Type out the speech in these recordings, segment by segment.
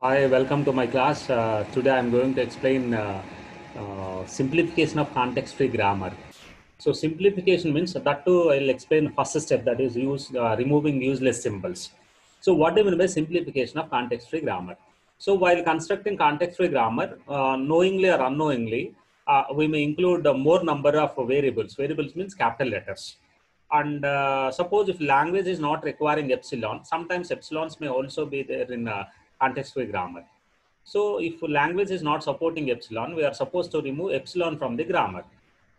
Hi, welcome to my class. Today I'm going to explain simplification of context-free grammar. So simplification means that too I'll explain first step, that is removing useless symbols. So what do you mean by simplification of context-free grammar? So while constructing context-free grammar, knowingly or unknowingly, we may include more number of variables. Variables means capital letters. And suppose if language is not requiring epsilon, sometimes epsilons may also be there in context-free grammar. So if language is not supporting epsilon, we are supposed to remove epsilon from the grammar.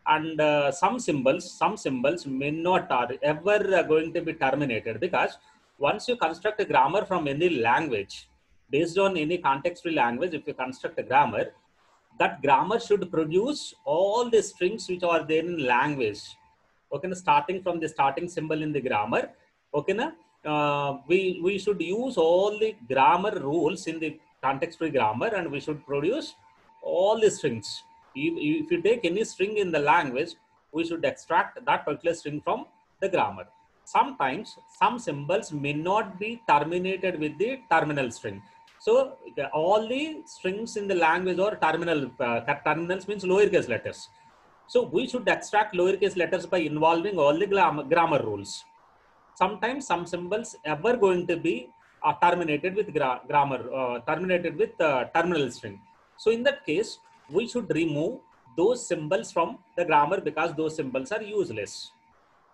And some symbols may not are ever going to be terminated, because once you construct a grammar from any language, based on any context-free language, if you construct a grammar, that grammar should produce all the strings which are there in language. Okay, starting from the starting symbol in the grammar. Okay, we should use all the grammar rules in the context free grammar, and we should produce all the strings. If you take any string in the language, we should extract that particular string from the grammar. Sometimes some symbols may not be terminated with the terminal string. So all the strings in the language or terminals means lowercase letters. So we should extract lowercase letters by involving all the grammar rules. Sometimes some symbols ever going to be terminated with terminated with terminal string. So in that case, we should remove those symbols from the grammar, because those symbols are useless.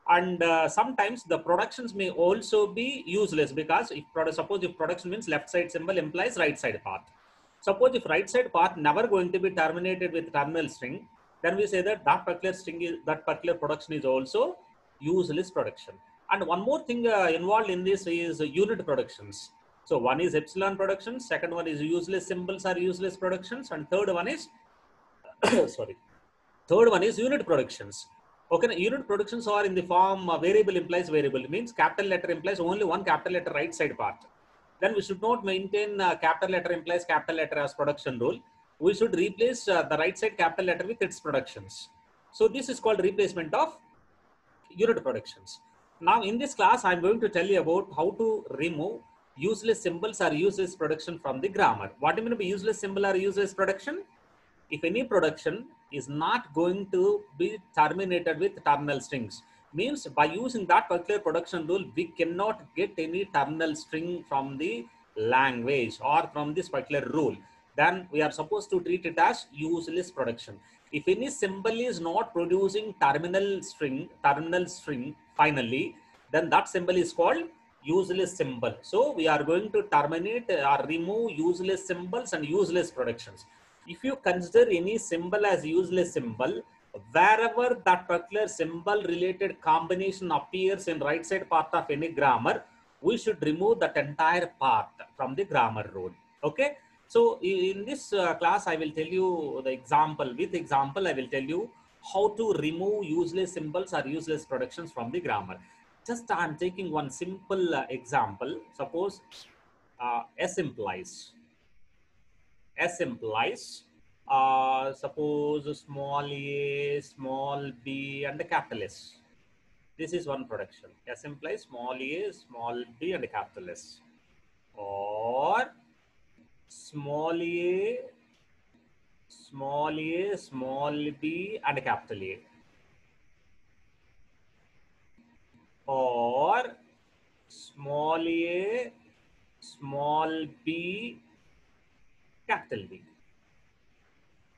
And sometimes the productions may also be useless, because suppose if production means left side symbol implies right side path. Suppose if right side path never going to be terminated with terminal string, then we say that that particular production is also useless production. And one more thing involved in this is unit productions. So one is epsilon productions, second one is useless symbols or useless productions, and third one is sorry, third one is unit productions. Okay, unit productions are in the form variable implies variable. It means capital letter implies only one capital letter right side part. Then we should not maintain capital letter implies capital letter as production rule. We should replace the right side capital letter with its productions. So this is called replacement of unit productions. Now in this class, I'm going to tell you about how to remove useless symbols or useless production from the grammar. What do you mean by useless symbol or useless production? If any production is not going to be terminated with terminal strings, means by using that particular production rule, we cannot get any terminal string from the language or from this particular rule, then we are supposed to treat it as useless production. If any symbol is not producing terminal string finally, then that symbol is called useless symbol. So we are going to terminate or remove useless symbols and useless productions. If you consider any symbol as useless symbol, wherever that particular symbol related combination appears in right side part of any grammar, we should remove that entire part from the grammar rule. Okay. So in this class, I will tell you the example. With example, I will tell you how to remove useless symbols or useless productions from the grammar. Just I'm taking one simple example. Suppose S implies. S implies, suppose small a, small b, and a capital S. This is one production. S implies small a, small b, and a capital S. Or small a, small a, small b, and a capital A. Or small a, small b, capital B.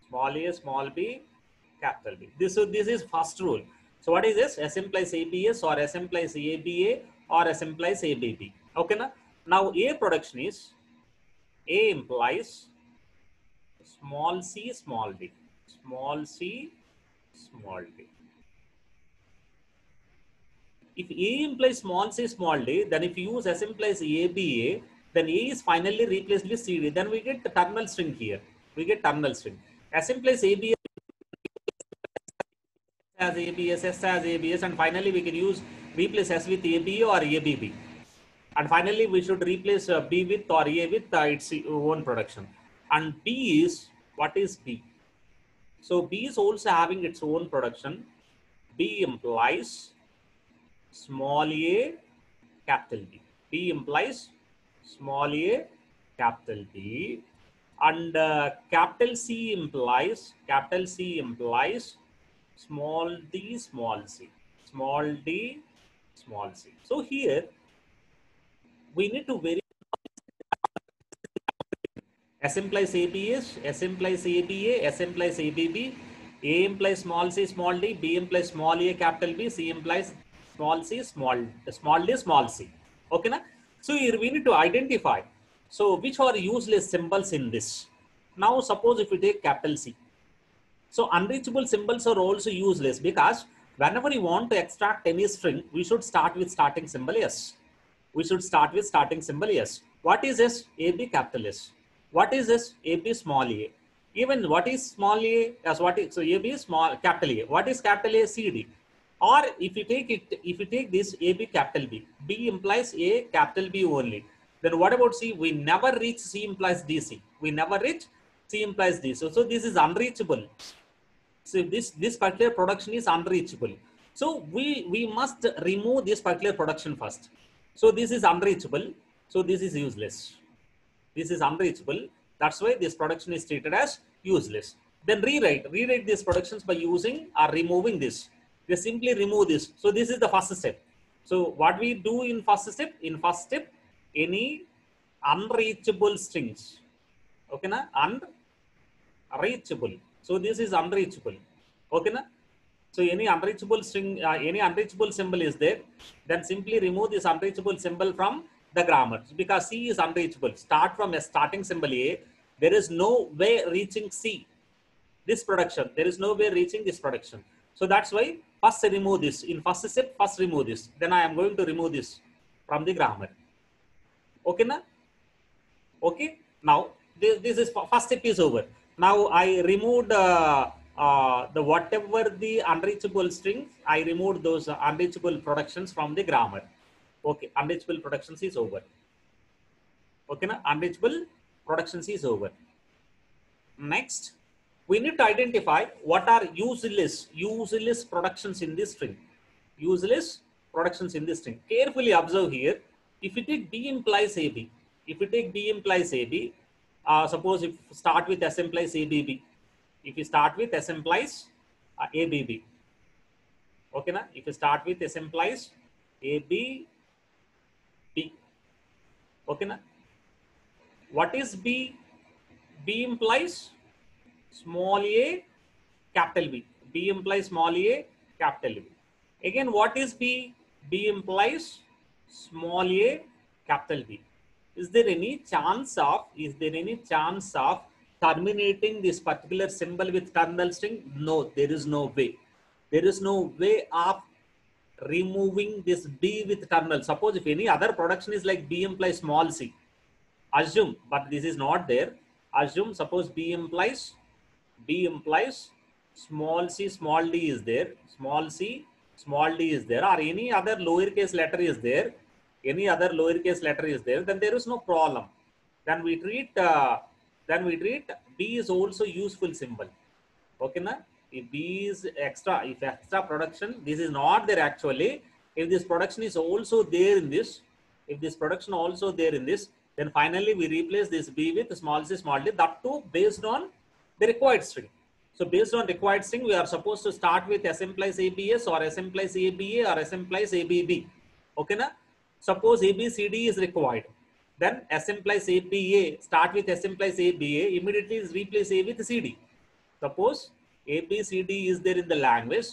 Small a, small b, capital B. This is first rule. So what is this? S implies ABS, or S implies ABA, or S implies ABB. Okay, na? Now A production is A implies small c, small d. Small c, small d. If A implies small c, small d, then if you use S implies ABA, then A is finally replaced with CD. Then we get the terminal string here. We get terminal string. S implies ABA as ABS, S as ABS, and finally we can replace S with ABA or ABB. And finally, we should replace B with or A with its own production. And B is, what is B? So B is also having its own production. B implies small a, capital B. B implies small a, capital B, and capital C implies small d, small c, small d, small c. So here we need to verify S implies AB is, S implies ABA, S implies ABB, A implies small c, small d, B implies small a, capital B, C implies small c, small d, small c. Okay, na? So here we need to identify. So which are useless symbols in this? Now suppose if we take capital C. So unreachable symbols are also useless because whenever you want to extract any string, we should start with starting symbol S. We should start with starting symbol S. What is S? AB capital S. What is S? AB small a. Even what is small a as what is, so AB is small capital A. What is capital A? CD. Or if you take it, if you take this AB capital B, B implies A capital B only. Then what about C? We never reach C implies DC. We never reach C implies D. So this is unreachable. So this particular production is unreachable. So we must remove this particular production first. So this is unreachable. So this is useless. This is unreachable. That's why this production is treated as useless. Then rewrite these productions by using or removing this. They simply remove this. So this is the first step. So what we do in first step? In first step, any unreachable strings. Okay, na? Unreachable. So this is unreachable. Okay, na? So any unreachable string, any unreachable symbol is there, then simply remove this unreachable symbol from the grammar because C is unreachable. Start from a starting symbol A. There is no way reaching C. This production, there is no way reaching this production. So that's why first remove this. In first step, first remove this. Then I am going to remove this from the grammar. Okay, na? Okay. Now this is first step is over. Now I removed the whatever the unreachable strings. I removed those unreachable productions from the grammar. Okay, unreachable productions is over. Okay, na? Unreachable productions is over. Next, we need to identify what are useless productions in this string. Useless productions in this string. Carefully observe here. If you take B implies AB, if you take B implies AB, suppose if you start with S implies ABB, if you start with S implies ABB, okay, na? If you start with S implies ABB, okay, na? What is B? B implies small a, capital B. B implies small a, capital B. Again, what is B? B implies small a, capital B. Is there any chance of terminating this particular symbol with terminal string? No, there is no way. There is no way of removing this B with terminal. Suppose if any other production is like B implies small c, assume, but this is not there. Assume, suppose B implies small c, small d is there, small c, small d is there, or any other lowercase letter is there, then there is no problem. Then we treat B is also useful symbol. Okay, na? If B is extra, if extra production, this is not there actually. If this production is also there in this, then finally we replace this B with small c, small d, that too based on the required string. So based on required string, we are supposed to start with S implies ABS or S implies ABA or S implies ABB. Okay, na? Suppose ABCD is required. Then S implies ABA, start with S implies ABA, immediately is replace A with CD. Suppose ABCD is there in the language,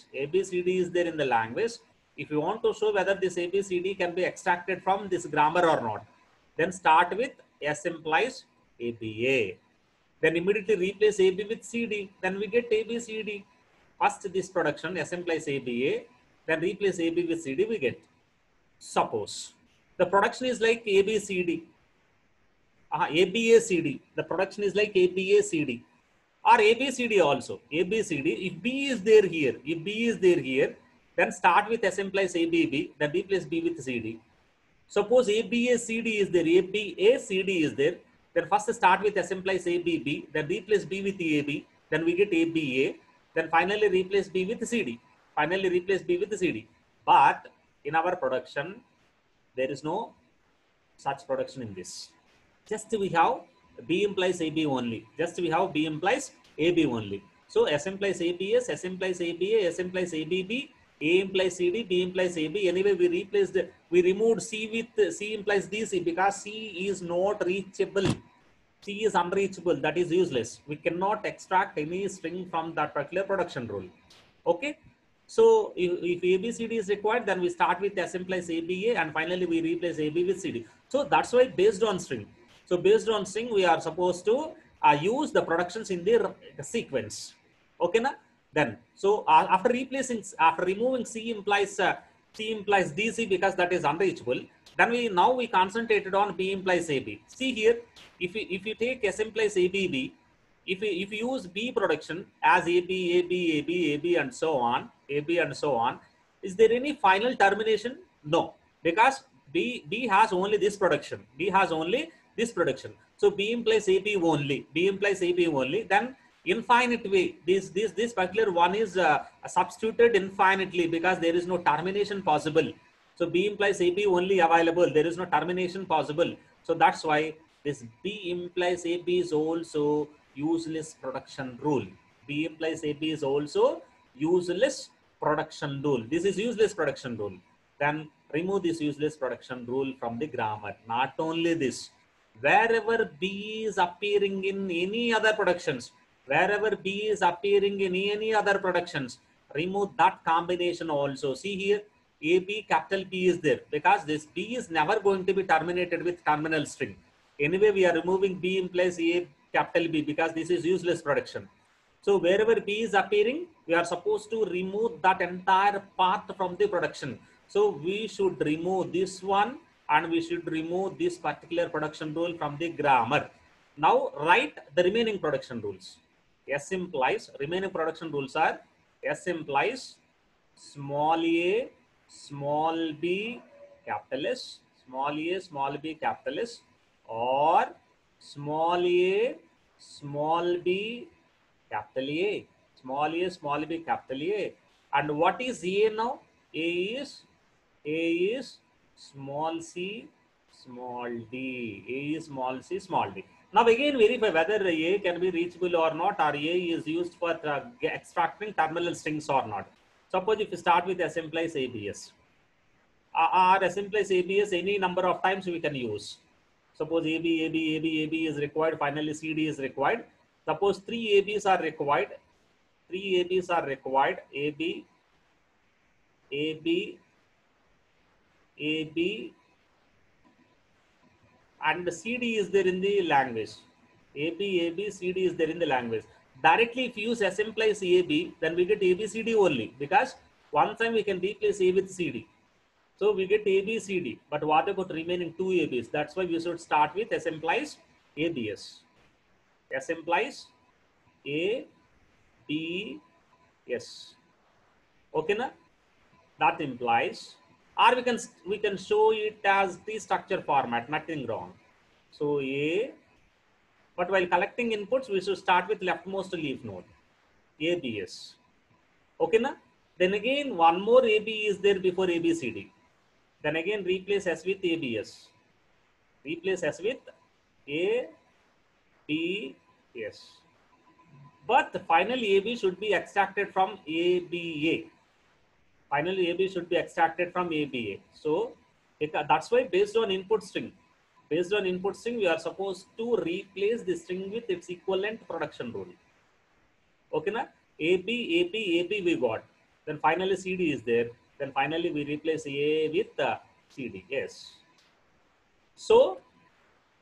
if you want to show whether this ABCD can be extracted from this grammar or not, then start with S implies ABA. Then immediately replace AB with CD, then we get ABCD. First this production S implies ABA, then replace AB with CD, we get. Suppose the production is like ABCD, ABACD, the production is like ABACD or ABCD also. ABCD, if B is there here, then start with S implies ABB, then replace B with CD. Suppose ABACD is there, then first start with S implies ABB, then replace B with AB, then we get ABA, then finally replace B with CD. But in our production, there is no such production in this. just we have B implies AB only. Just we have B implies AB only. So S implies ABS, S implies ABA, S implies ABB, A implies CD, B implies AB. Anyway, we removed C with C implies DC because C is not reachable. C is unreachable. That is useless. We cannot extract any string from that particular production rule. Okay. So if ABCD is required, then we start with S implies ABA and finally we replace AB with CD. So that's why based on string. So based on string, we are supposed to use the productions in the sequence. Okay, na? Then so after removing C implies DC because that is unreachable. Then now we concentrated on B implies AB. See here, if you take S implies ABB, if you use B production as AB, AB, AB, AB, and so on, AB and so on, is there any final termination? No, because B has only this production. B has only this production. So B implies AB only. B implies AB only. Then infinite way. This particular one is substituted infinitely because there is no termination possible. So B implies AB only available. There is no termination possible. So that's why this B implies AB is also useless production rule. B implies AB is also useless production rule. This is useless production rule. Then remove this useless production rule from the grammar. Not only this, wherever B is appearing in any other productions, wherever B is appearing in any other productions, remove that combination also. See here, AB capital B is there because this B is never going to be terminated with terminal string. Anyway, we are removing B implies A capital B because this is useless production. So wherever B is appearing, we are supposed to remove that entire part from the production. So we should remove this one and we should remove this particular production rule from the grammar. Now write the remaining production rules. S implies, remaining production rules are S implies small a, small b, capital S, small a, small b, capital S, or small a, small b, capital A, small a, small b, capital A. And what is A now? A is small c, small d. A is small c, small d. Now again verify whether A can be reachable or not, or A is used for extracting terminal strings or not. Suppose if you start with S implies ABS, or S implies ABS any number of times we can use. Suppose AB, AB, AB, AB is required, finally CD is required. Suppose 3 ABs are required, 3 ABs are required, AB, AB, AB, and CD is there in the language. AB, AB, CD is there in the language. Directly if you use S implies AB, then we get ABCD only because one time we can replace A with CD. So we get ABCD, but what about remaining 2 ABs? That's why we should start with S implies ABS. S implies A, B, S. Okay, na? That implies, or we can show it as the structure format, nothing wrong. So A, but while collecting inputs, we should start with leftmost leaf node, ABS. Okay, na? Then again, one more AB is there before ABCD. Then again, replace S with ABS. Replace S with A, B, S. But finally, AB should be extracted from ABA. Finally, AB should be extracted from ABA. So that's why based on input string, we are supposed to replace the string with its equivalent production rule. Okay, na? AB, AB, AB we got. Then finally CD is there. Then finally we replace A with CD. Yes. So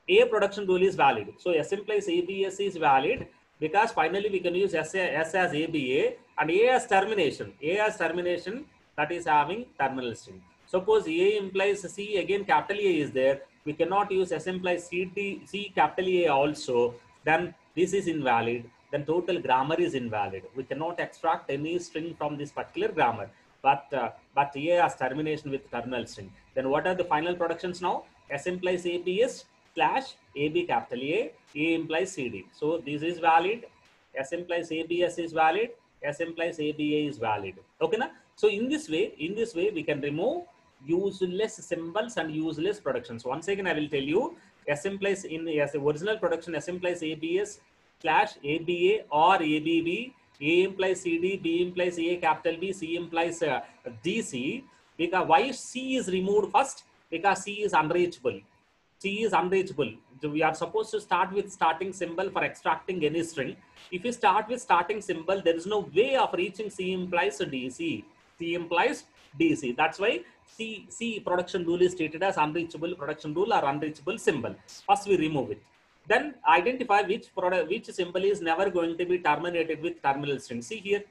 A production rule is valid. So S implies ABS is valid because finally we can use S as ABA and A as termination. A as termination, that is having terminal string. Suppose A implies C, again capital A is there. We cannot use S implies C capital A also. Then this is invalid. Then total grammar is invalid. We cannot extract any string from this particular grammar. But A as termination with terminal string. Then what are the final productions now? S implies ABS slash AB capital A implies CD. So this is valid. S implies ABS is valid. S implies ABA is valid. Okay, na? So in this way we can remove useless symbols and useless productions. Once again, I will tell you, S implies in as the original production, S implies ABS slash ABA or ABB, A implies CD, B implies A capital B, C implies DC. Because why C is removed first? Because C is unreachable. C is unreachable. So we are supposed to start with starting symbol for extracting any string. If you start with starting symbol, there is no way of reaching C implies DC. C implies DC. That's why C production rule is treated as unreachable production rule or unreachable symbol. First we remove it. Then identify which symbol is never going to be terminated with terminal string. See here,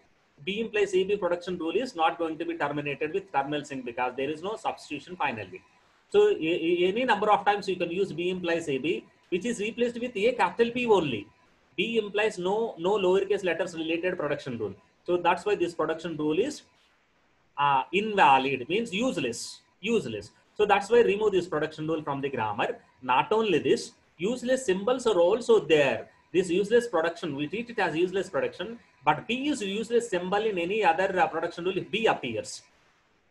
B implies AB production rule is not going to be terminated with terminal string because there is no substitution finally. So any number of times you can use B implies AB, which is replaced with A capital P only. B implies no lowercase letters related production rule. So that's why this production rule is invalid, means useless. So that's why remove this production rule from the grammar. Not only this, useless symbols are also there. This useless production, we treat it as useless production, but B is useless symbol in any other production rule if B appears.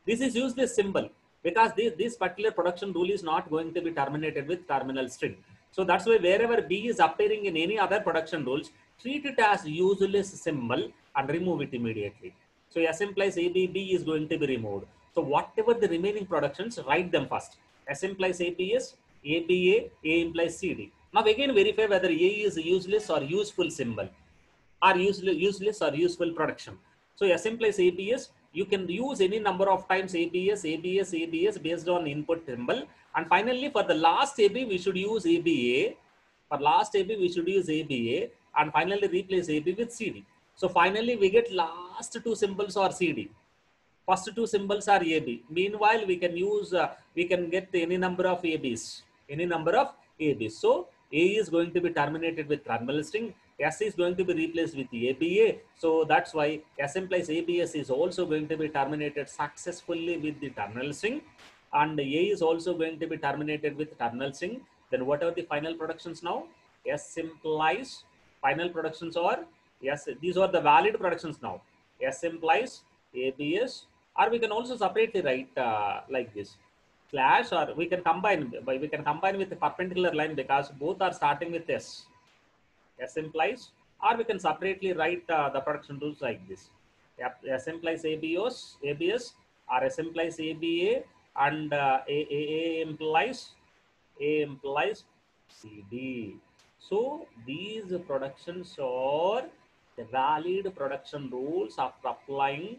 This is useless symbol because this particular production rule is not going to be terminated with terminal string. So that's why wherever B is appearing in any other production rules, treat it as useless symbol and remove it immediately. So S implies ABB is going to be removed. So whatever the remaining productions, write them first. S implies ABS, ABA, A implies CD. Now again verify whether A is useless or useful symbol, or useless or useful production. So S implies ABS, you can use any number of times ABS based on input symbol. And finally for the last AB we should use ABA. For last AB we should use ABA and finally replace AB with CD. So finally we get last two symbols are CD. First two symbols are AB. Meanwhile, we can use, we can get any number of ABs. So A is going to be terminated with terminal string. S is going to be replaced with ABA. So that's why S implies ABS is also going to be terminated successfully with the terminal string. And A is also going to be terminated with terminal string. Then what are the final productions now? S implies final productions are, yes, these are the valid productions now. S implies ABS, or we can also separately write like this slash, or we can combine with the perpendicular line because both are starting with S. S implies, or we can separately write the production rules like this. S implies ABS, or S implies ABA, and A implies CD. So these productions are the valid production rules after applying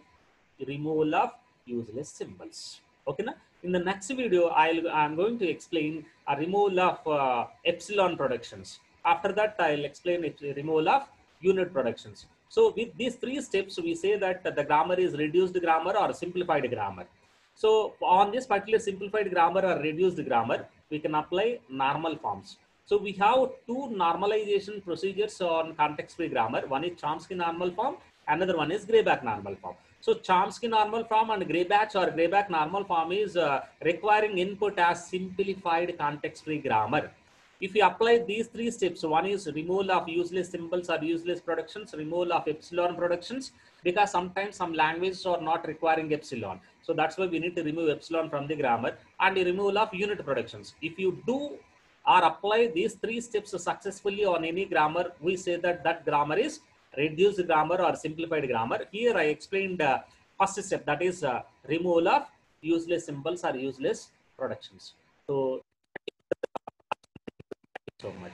removal of useless symbols. Okay, na? In the next video, I'm going to explain a removal of epsilon productions. After that, I'll explain removal of unit productions. So with these three steps, we say that the grammar is reduced grammar or simplified grammar. So on this particular simplified grammar or reduced grammar, we can apply normal forms. So we have two normalization procedures on context-free grammar. One is Chomsky normal form, another one is Greybach normal form. So Chomsky normal form and Greybach normal form is requiring input as simplified context-free grammar. If you apply these three steps, one is removal of useless symbols or useless productions, removal of epsilon productions, because sometimes some languages are not requiring epsilon. So that's why we need to remove epsilon from the grammar, and the removal of unit productions. If you do or apply these three steps successfully on any grammar, we say that that grammar is reduced grammar or simplified grammar. Here I explained first step, that is removal of useless symbols or useless productions. So, thank you so much.